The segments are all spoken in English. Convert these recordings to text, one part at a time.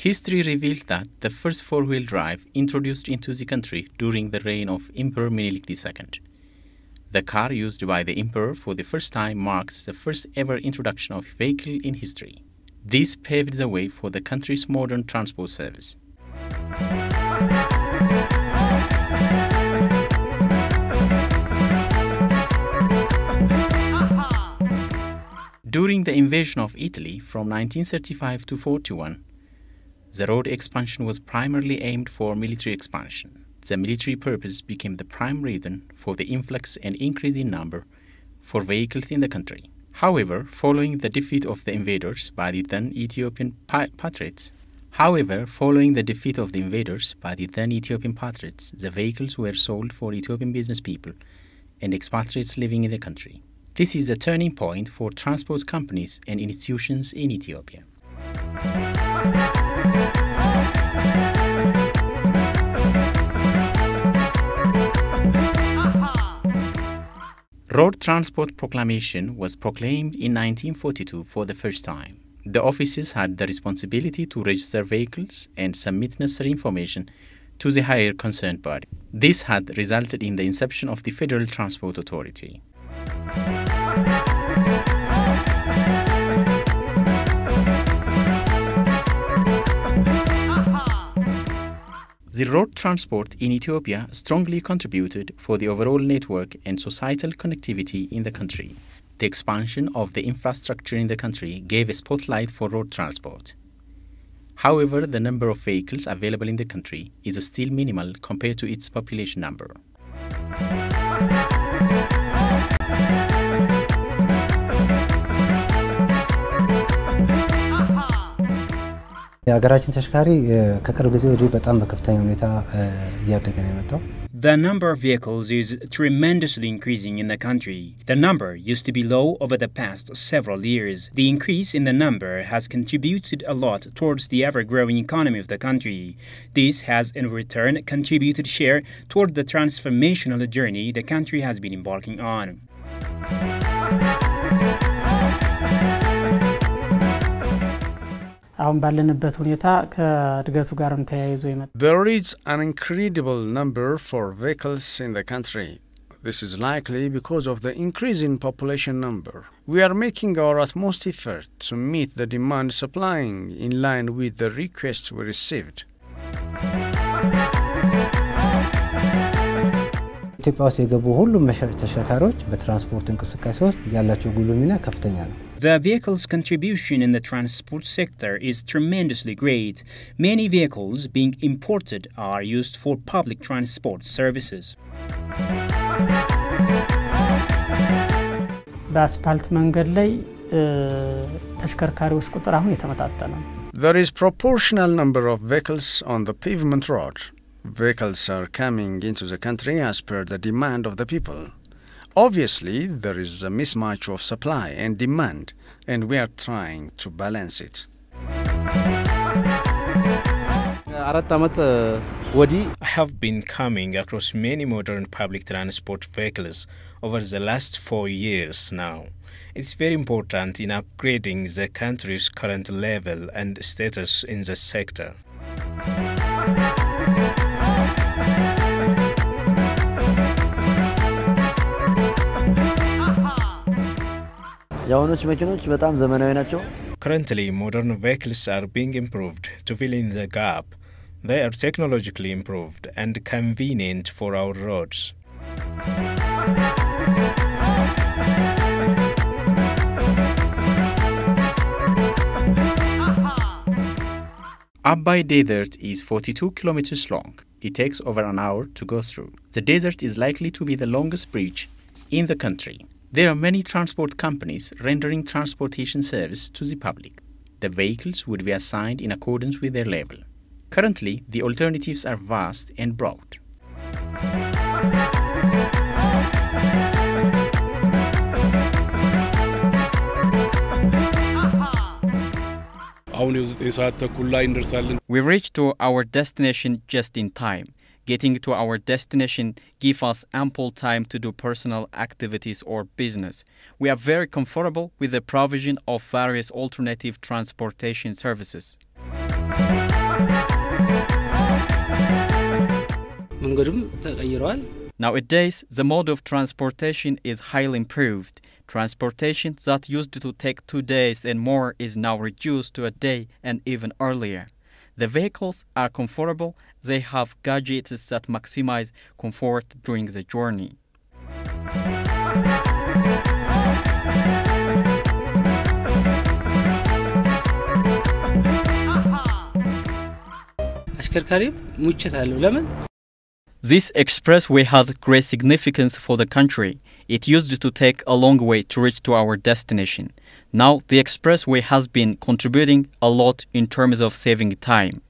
History revealed that the first four-wheel drive introduced into the country during the reign of Emperor Menelik II. The car used by the emperor for the first time marks the first ever introduction of a vehicle in history. This paved the way for the country's modern transport service. During the invasion of Italy from 1935 to 41, the road expansion was primarily aimed for military expansion. The military purpose became the prime reason for the influx and increase in number for vehicles in the country. However, following the defeat of the invaders by the then Ethiopian patriots, the vehicles were sold for Ethiopian business people and expatriates living in the country. This is a turning point for transport companies and institutions in Ethiopia. Road Transport Proclamation was proclaimed in 1942 for the first time. The offices had the responsibility to register vehicles and submit necessary information to the higher concerned body. This had resulted in the inception of the Federal Transport Authority. The road transport in Ethiopia strongly contributed for the overall network and societal connectivity in the country. The expansion of the infrastructure in the country gave a spotlight for road transport. However, the number of vehicles available in the country is still minimal compared to its population number. የሀገራችን ተሽከርካሪ ከቅርብ ጊዜ ወዲህ በጣም በከፍተኛ ሁኔታ እያደገ ነው የመጣው። The number of vehicles is tremendously increasing in the country. The number used to be low over the past several years. The increase in the number has contributed a lot towards the ever-growing economy of the country. This has in return contributed share toward the transformational journey the country has been embarking on. አሁን ባለንበት ሁኔታ ከእድገቱ ጋርም ተያይዞ ይመጣ There is an incredible number for vehicles in the country. This is likely because of the increase in population number. We are making our utmost effort to meet the demand supplying in line with the requests we received. ኢትዮጵያ ውስጥ የገቡ ሁሉም ተሽከርካሪዎች በትራንስፖርት እንቅስቃሴ ውስጥ ያላቸው ጉልህ ሚና ከፍተኛ ነው። The vehicles' contribution in the transport sector is tremendously great. Many vehicles being imported are used for public transport services. በአስፋልት መንገድ ላይ ተሽከርካሪዎች ቁጥር አሁን የተመጣጠነ ነው። There is proportional number of vehicles on the pavement road. Vehicles are coming into the country as per the demand of the people. Obviously, there is a mismatch of supply and demand, and we are trying to balance it. I have been coming across many modern public transport vehicles over the last 4 years now. It's very important in upgrading the country's current level and status in the sector. Currently, modern vehicles are being improved to fill in the gap. They are technologically improved and convenient for our roads. Abai Desert is 42 kilometers long. It takes over an hour to go through. The desert is likely to be the longest bridge in the country. There are many transport companies rendering transportation service to the public. The vehicles would be assigned in accordance with their level. Currently, the alternatives are vast and broad. We reached to our destination just in time. Getting to our destination gives us ample time to do personal activities or business. We are very comfortable with the provision of various alternative transportation services. Nowadays, the mode of transportation is highly improved. Transportation that used to take 2 days and more is now reduced to a day and even earlier. The vehicles are comfortable. They have gadgets that maximize comfort during the journey. This expressway has great significance for the country. It used to take a long way to reach to our destination. Now the expressway has been contributing a lot in terms of saving time.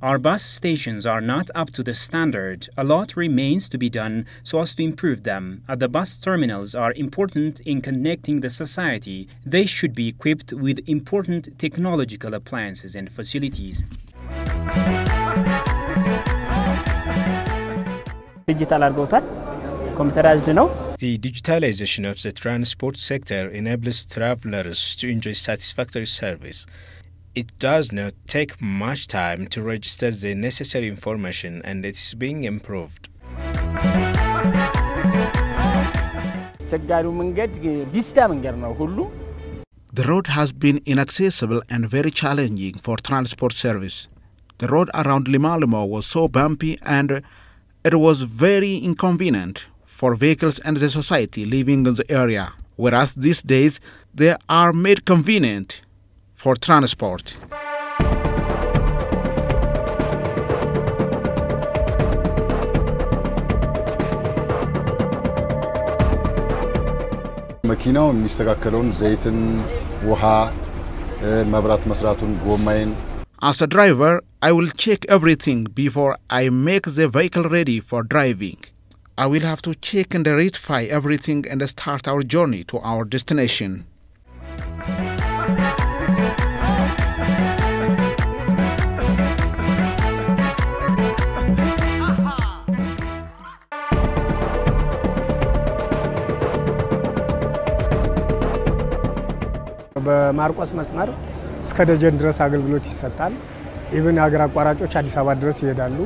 Our bus stations are not up to the standard. A lot remains to be done so as to improve them. The bus terminals are important in connecting the society. They should be equipped with important technological appliances and facilities. The digitalization of the transport sector enables travelers to enjoy satisfactory service. It does not take much time to register the necessary information, and it is being improved. The road has been inaccessible and very challenging for transport service. The road around Limalimo was so bumpy and it was very inconvenient for vehicles and the society living in the area, whereas these days they are made convenient for transport. መኪናው የሚስተካከለውን ዘይትን ውሃ መብራት መስራቱን ጎማይን As a driver, I will check everything before I make the vehicle ready for driving. I will have to check and rectify everything and start our journey to our destination. በማርቆስ መስመር እስከ ደጀን ድረስ አገልግሎት ይሰጣል። ኢቭን ሀገር አቋራጮች አዲስ አበባ ድረስ ይሄዳሉ።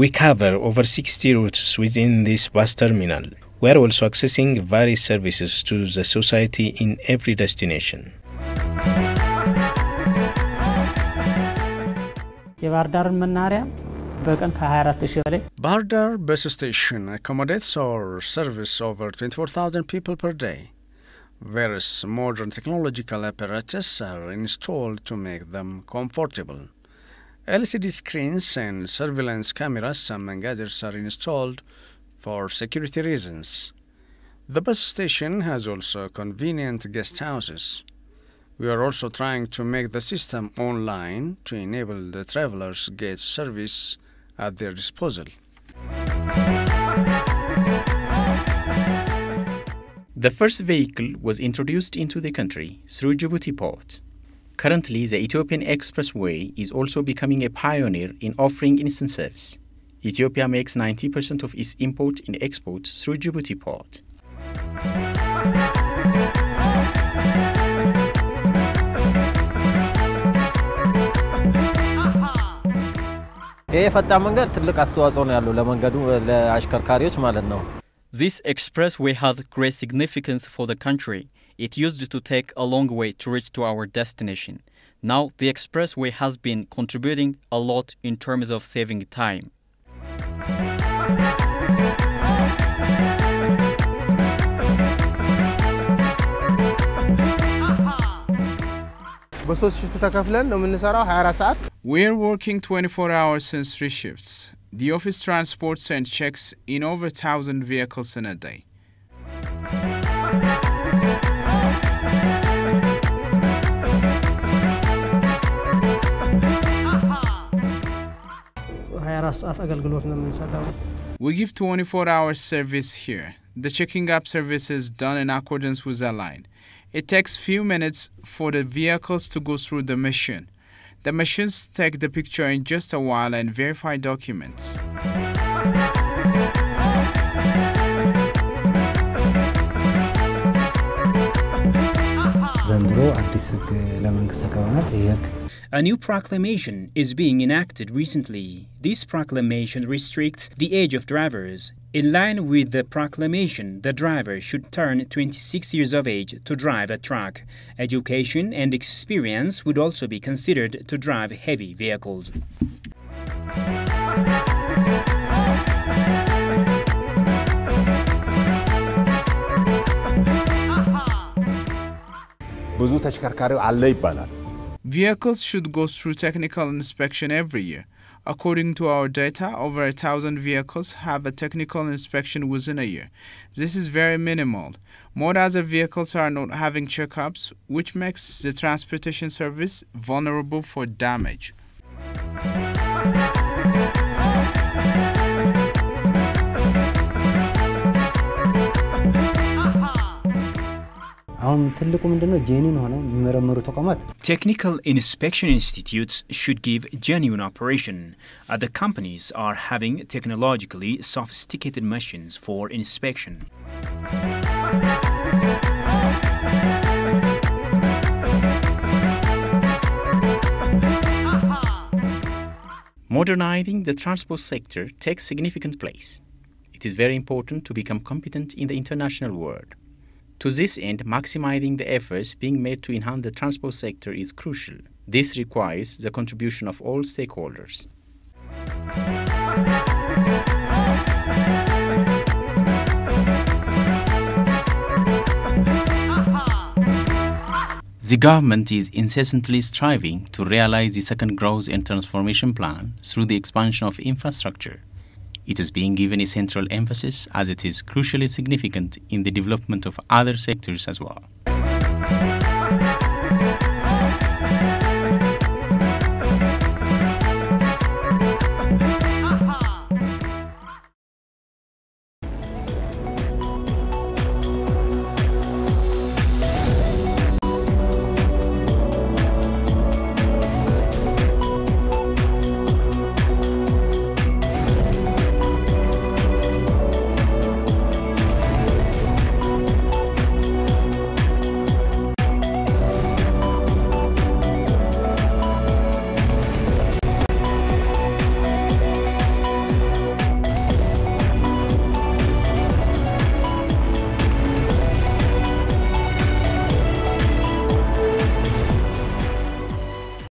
We cover over 60 routes within this bus terminal. We are also accessing various services to the society in every destination. የባህርዳርን መናኸሪያ በቀን ከ24000 በላይ Bahar Dar bus station accommodates or service over 24,000 people per day. Various modern technological apparatus are installed to make them comfortable. LCD screens and surveillance cameras, among others, are installed for security reasons. The bus station has also convenient guest houses. We are also trying to make the system online to enable the travelers get service at their disposal. The first vehicle was introduced into the country through Djibouti port. Currently, the Ethiopian Expressway is also becoming a pioneer in offering instant service. Ethiopia makes 90% of its import and export through Djibouti port. This expressway has great significance for the country. It used to take a long way to reach to our destination. Now the expressway has been contributing a lot in terms of saving time. We're working 24 hours and 3 shifts. The office transports and checks in over 1,000 vehicles in a day. We give 24 hours service here. The checking up service is done in accordance with the line. It takes few minutes for the vehicles to go through the machine. The machines take the picture in just a while and verify documents. A new proclamation is being enacted recently. This proclamation restricts the age of drivers. In line with the proclamation, the driver should turn 26 years of age to drive a truck. Education and experience would also be considered to drive heavy vehicles. Vehicles should go through technical inspection every year. According to our data, over 1,000 vehicles have a technical inspection within a year. This is very minimal. More other vehicles are not having checkups, which makes the transportation service vulnerable for damage. Technical inspection institutes should give genuine operation. Other companies are having technologically sophisticated machines for inspection. Modernizing the transport sector takes significant place. It is very important to become competent in the international world. To this end, maximizing the efforts being made to enhance the transport sector is crucial. This requires the contribution of all stakeholders. The government is incessantly striving to realize the second growth and transformation plan through the expansion of infrastructure. It is being given a central emphasis as it is crucially significant in the development of other sectors as well.